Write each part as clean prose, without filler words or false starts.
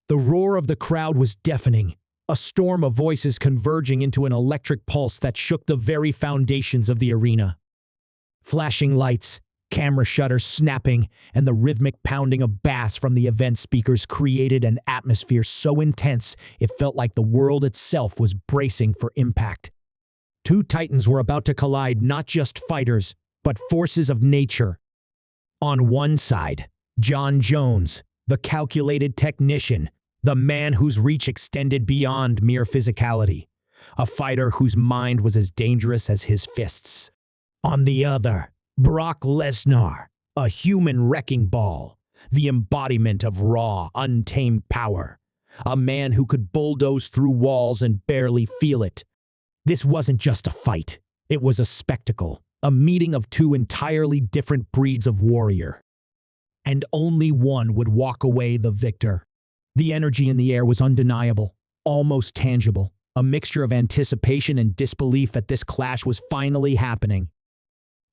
The roar of the crowd was deafening, a storm of voices converging into an electric pulse that shook the very foundations of the arena. Flashing lights, camera shutters snapping, and the rhythmic pounding of bass from the event speakers created an atmosphere so intense it felt like the world itself was bracing for impact. Two titans were about to collide, not just fighters, but forces of nature. On one side, Jon Jones, the calculated technician, the man whose reach extended beyond mere physicality, a fighter whose mind was as dangerous as his fists. On the other, Brock Lesnar, a human wrecking ball, the embodiment of raw, untamed power, a man who could bulldoze through walls and barely feel it. This wasn't just a fight, it was a spectacle, a meeting of two entirely different breeds of warrior. And only one would walk away the victor. The energy in the air was undeniable, almost tangible, a mixture of anticipation and disbelief that this clash was finally happening.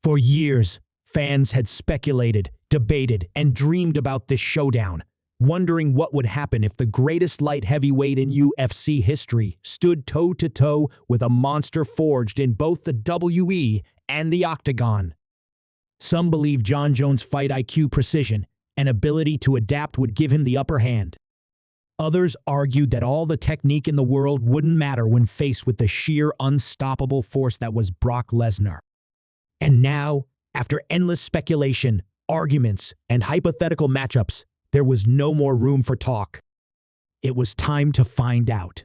For years, fans had speculated, debated, and dreamed about this showdown, wondering what would happen if the greatest light heavyweight in UFC history stood toe-to-toe with a monster forged in both the WE and the Octagon. Some believe Jon Jones' fight IQ, precision, and ability to adapt would give him the upper hand. Others argued that all the technique in the world wouldn't matter when faced with the sheer unstoppable force that was Brock Lesnar. And now, after endless speculation, arguments, and hypothetical matchups, there was no more room for talk. It was time to find out.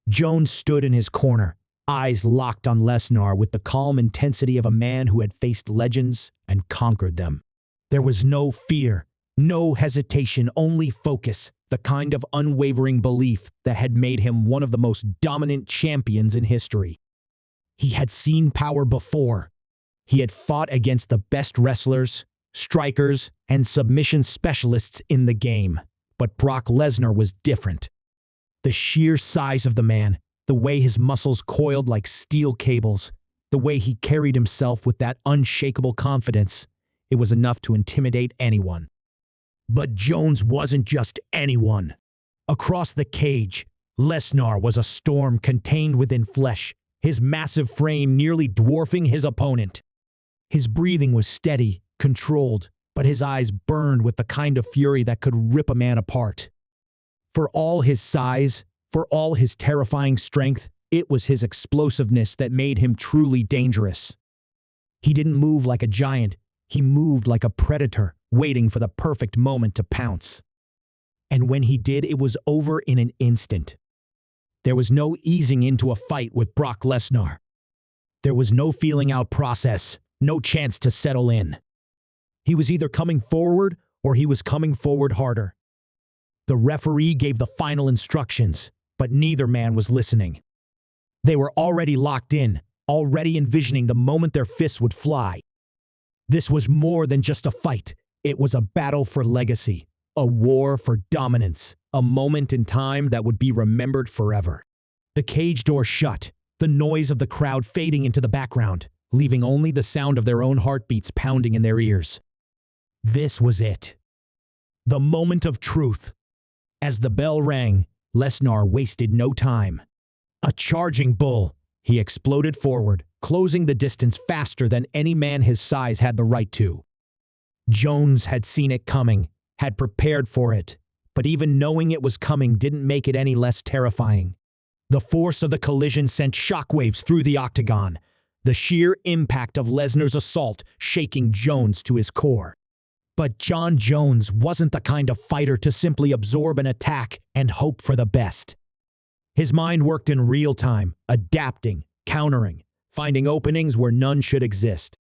Jones stood in his corner, eyes locked on Lesnar with the calm intensity of a man who had faced legends and conquered them. There was no fear, no hesitation, only focus, the kind of unwavering belief that had made him one of the most dominant champions in history. He had seen power before. He had fought against the best wrestlers, strikers, and submission specialists in the game. But Brock Lesnar was different. The sheer size of the man, the way his muscles coiled like steel cables, the way he carried himself with that unshakable confidence, it was enough to intimidate anyone. But Jones wasn't just anyone. Across the cage, Lesnar was a storm contained within flesh, his massive frame nearly dwarfing his opponent. His breathing was steady, controlled, but his eyes burned with the kind of fury that could rip a man apart. For all his size, for all his terrifying strength, it was his explosiveness that made him truly dangerous. He didn't move like a giant, he moved like a predator, waiting for the perfect moment to pounce. And when he did, it was over in an instant. There was no easing into a fight with Brock Lesnar. There was no feeling out process, no chance to settle in. He was either coming forward or he was coming forward harder. The referee gave the final instructions, but neither man was listening. They were already locked in, already envisioning the moment their fists would fly. This was more than just a fight. It was a battle for legacy, a war for dominance, a moment in time that would be remembered forever. The cage door shut, the noise of the crowd fading into the background, leaving only the sound of their own heartbeats pounding in their ears. This was it. The moment of truth. As the bell rang, Lesnar wasted no time. A charging bull, he exploded forward, closing the distance faster than any man his size had the right to. Jones had seen it coming, had prepared for it, but even knowing it was coming didn't make it any less terrifying. The force of the collision sent shockwaves through the octagon, the sheer impact of Lesnar's assault shaking Jones to his core. But Jon Jones wasn't the kind of fighter to simply absorb an attack and hope for the best. His mind worked in real time, adapting, countering, finding openings where none should exist.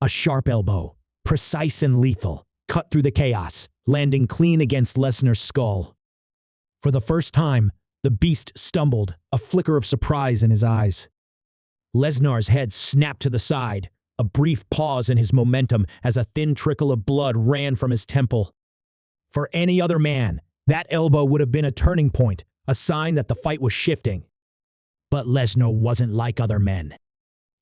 A sharp elbow, precise and lethal, cut through the chaos, landing clean against Lesnar's skull. For the first time, the beast stumbled, a flicker of surprise in his eyes. Lesnar's head snapped to the side, a brief pause in his momentum as a thin trickle of blood ran from his temple. For any other man, that elbow would have been a turning point, a sign that the fight was shifting. But Lesnar wasn't like other men.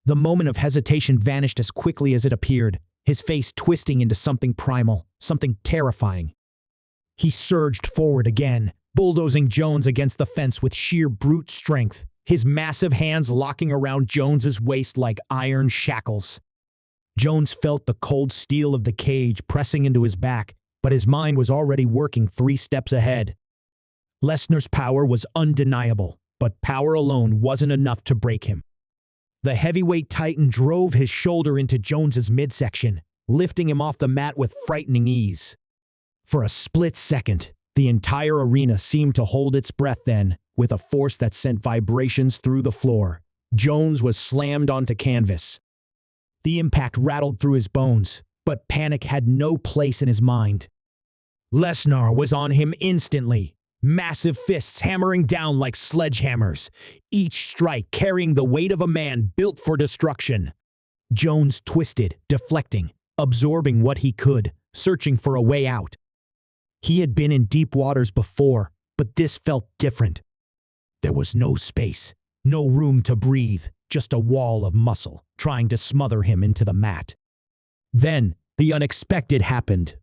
The moment of hesitation vanished as quickly as it appeared, his face twisting into something primal, something terrifying. He surged forward again, bulldozing Jones against the fence with sheer brute strength, his massive hands locking around Jones's waist like iron shackles. Jones felt the cold steel of the cage pressing into his back, but his mind was already working 3 steps ahead. Lesnar's power was undeniable, but power alone wasn't enough to break him. The heavyweight titan drove his shoulder into Jones's midsection, lifting him off the mat with frightening ease. For a split second, the entire arena seemed to hold its breath then, with a force that sent vibrations through the floor. Jones was slammed onto canvas. The impact rattled through his bones, but panic had no place in his mind. Lesnar was on him instantly, massive fists hammering down like sledgehammers, each strike carrying the weight of a man built for destruction. Jones twisted, deflecting, absorbing what he could, searching for a way out. He had been in deep waters before, but this felt different. There was no space, no room to breathe, just a wall of muscle trying to smother him into the mat. Then, the unexpected happened.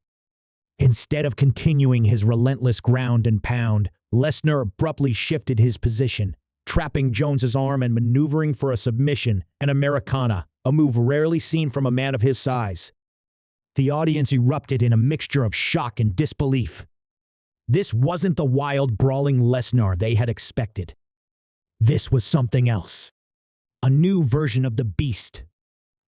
Instead of continuing his relentless ground and pound, Lesnar abruptly shifted his position, trapping Jones's arm and maneuvering for a submission, an Americana, a move rarely seen from a man of his size. The audience erupted in a mixture of shock and disbelief. This wasn't the wild, brawling Lesnar they had expected. This was something else. A new version of the beast.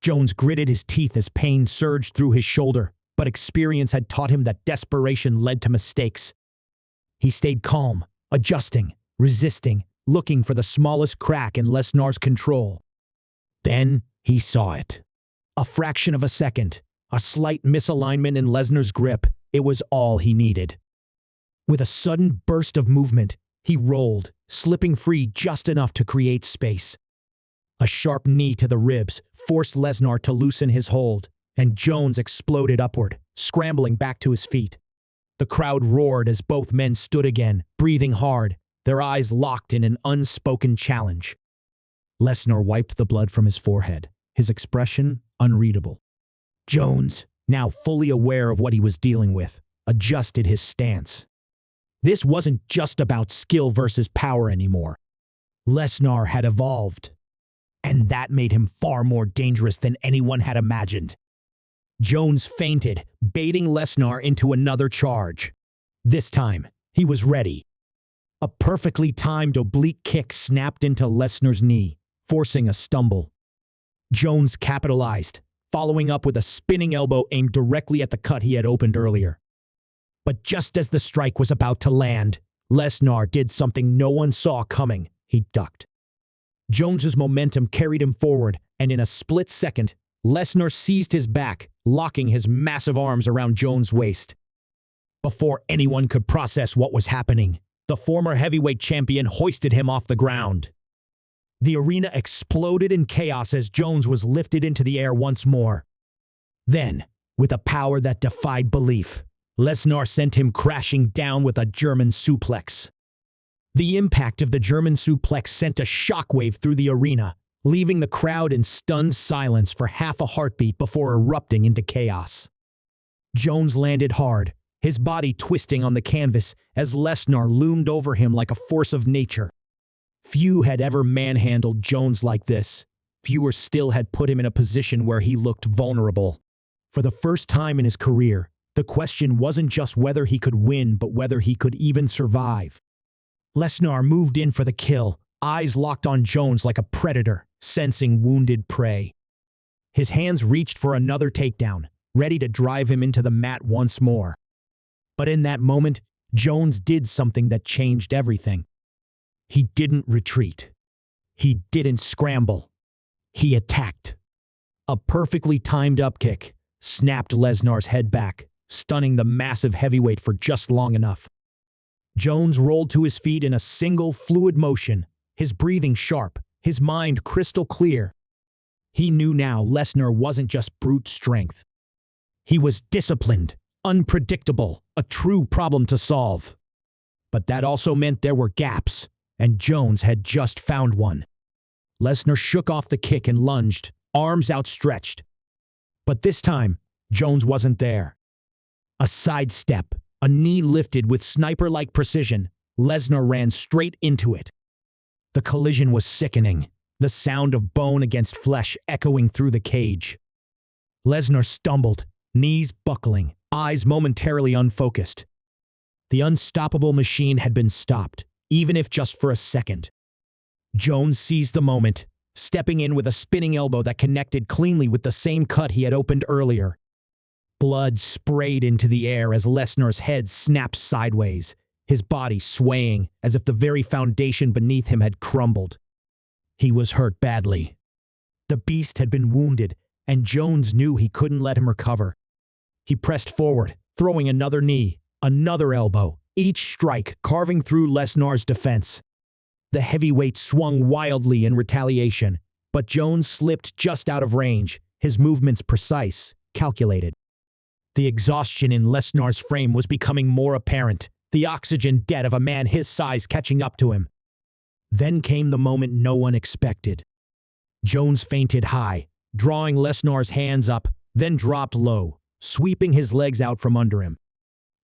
Jones gritted his teeth as pain surged through his shoulder, but experience had taught him that desperation led to mistakes. He stayed calm, adjusting, resisting, looking for the smallest crack in Lesnar's control. Then he saw it. A fraction of a second, a slight misalignment in Lesnar's grip, it was all he needed. With a sudden burst of movement, he rolled, slipping free just enough to create space. A sharp knee to the ribs forced Lesnar to loosen his hold, and Jones exploded upward, scrambling back to his feet. The crowd roared as both men stood again, breathing hard, their eyes locked in an unspoken challenge. Lesnar wiped the blood from his forehead, his expression unreadable. Jones, now fully aware of what he was dealing with, adjusted his stance. This wasn't just about skill versus power anymore. Lesnar had evolved, and that made him far more dangerous than anyone had imagined. Jones feinted, baiting Lesnar into another charge. This time, he was ready. A perfectly timed oblique kick snapped into Lesnar's knee, forcing a stumble. Jones capitalized, following up with a spinning elbow aimed directly at the cut he had opened earlier. But just as the strike was about to land, Lesnar did something no one saw coming. He ducked. Jones's momentum carried him forward, and in a split second, Lesnar seized his back, locking his massive arms around Jones' waist. Before anyone could process what was happening, the former heavyweight champion hoisted him off the ground. The arena exploded in chaos as Jones was lifted into the air once more. Then, with a power that defied belief, Lesnar sent him crashing down with a German suplex. The impact of the German suplex sent a shockwave through the arena, leaving the crowd in stunned silence for half a heartbeat before erupting into chaos. Jones landed hard, his body twisting on the canvas as Lesnar loomed over him like a force of nature. Few had ever manhandled Jones like this. Fewer still had put him in a position where he looked vulnerable. For the first time in his career, the question wasn't just whether he could win, but whether he could even survive. Lesnar moved in for the kill, eyes locked on Jones like a predator, sensing wounded prey. His hands reached for another takedown, ready to drive him into the mat once more. But in that moment, Jones did something that changed everything. He didn't retreat. He didn't scramble. He attacked. A perfectly timed upkick snapped Lesnar's head back, stunning the massive heavyweight for just long enough. Jones rolled to his feet in a single fluid motion, his breathing sharp, his mind crystal clear. He knew now Lesnar wasn't just brute strength. He was disciplined, unpredictable, a true problem to solve. But that also meant there were gaps, and Jones had just found one. Lesnar shook off the kick and lunged, arms outstretched. But this time, Jones wasn't there. A sidestep, a knee lifted with sniper-like precision, Lesnar ran straight into it. The collision was sickening, the sound of bone against flesh echoing through the cage. Lesnar stumbled, knees buckling, eyes momentarily unfocused. The unstoppable machine had been stopped, even if just for a second. Jones seized the moment, stepping in with a spinning elbow that connected cleanly with the same cut he had opened earlier. Blood sprayed into the air as Lesnar's head snapped sideways, his body swaying as if the very foundation beneath him had crumbled. He was hurt badly. The beast had been wounded, and Jones knew he couldn't let him recover. He pressed forward, throwing another knee, another elbow, each strike carving through Lesnar's defense. The heavyweight swung wildly in retaliation, but Jones slipped just out of range, his movements precise, calculated. The exhaustion in Lesnar's frame was becoming more apparent, the oxygen debt of a man his size catching up to him. Then came the moment no one expected. Jones feinted high, drawing Lesnar's hands up, then dropped low, sweeping his legs out from under him.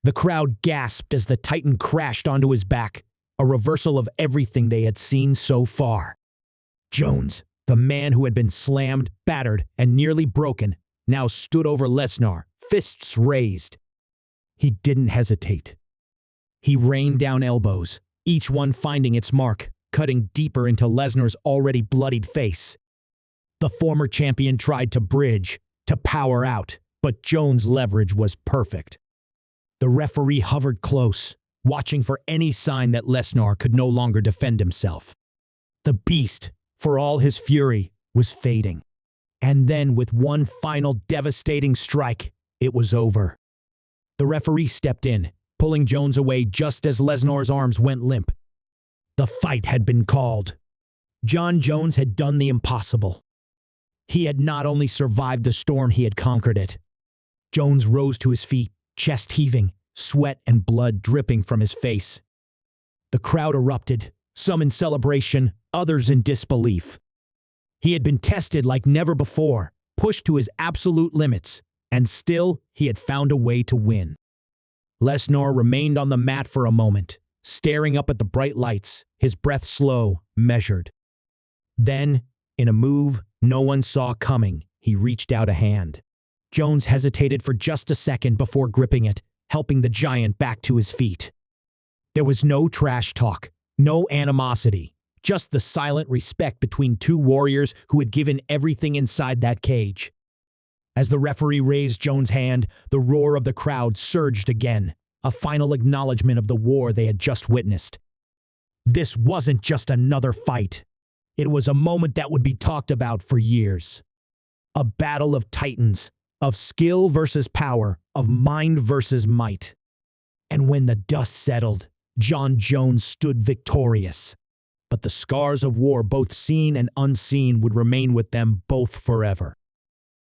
The crowd gasped as the Titan crashed onto his back, a reversal of everything they had seen so far. Jones, the man who had been slammed, battered, and nearly broken, now stood over Lesnar, fists raised. He didn't hesitate. He rained down elbows, each one finding its mark, cutting deeper into Lesnar's already bloodied face. The former champion tried to bridge, to power out, but Jones' leverage was perfect. The referee hovered close, watching for any sign that Lesnar could no longer defend himself. The beast, for all his fury, was fading. And then, with one final devastating strike, it was over. The referee stepped in, pulling Jones away just as Lesnar's arms went limp. The fight had been called. Jon Jones had done the impossible. He had not only survived the storm, he had conquered it. Jones rose to his feet, chest heaving, sweat and blood dripping from his face. The crowd erupted, some in celebration, others in disbelief. He had been tested like never before, pushed to his absolute limits, and still he had found a way to win. Lesnar remained on the mat for a moment, staring up at the bright lights, his breath slow, measured. Then, in a move no one saw coming, he reached out a hand. Jones hesitated for just a second before gripping it, helping the giant back to his feet. There was no trash talk, no animosity, just the silent respect between two warriors who had given everything inside that cage. As the referee raised Jones' hand, the roar of the crowd surged again, a final acknowledgement of the war they had just witnessed. This wasn't just another fight. It was a moment that would be talked about for years. A battle of titans, of skill versus power, of mind versus might. And when the dust settled, Jon Jones stood victorious. But the scars of war, both seen and unseen, would remain with them both forever.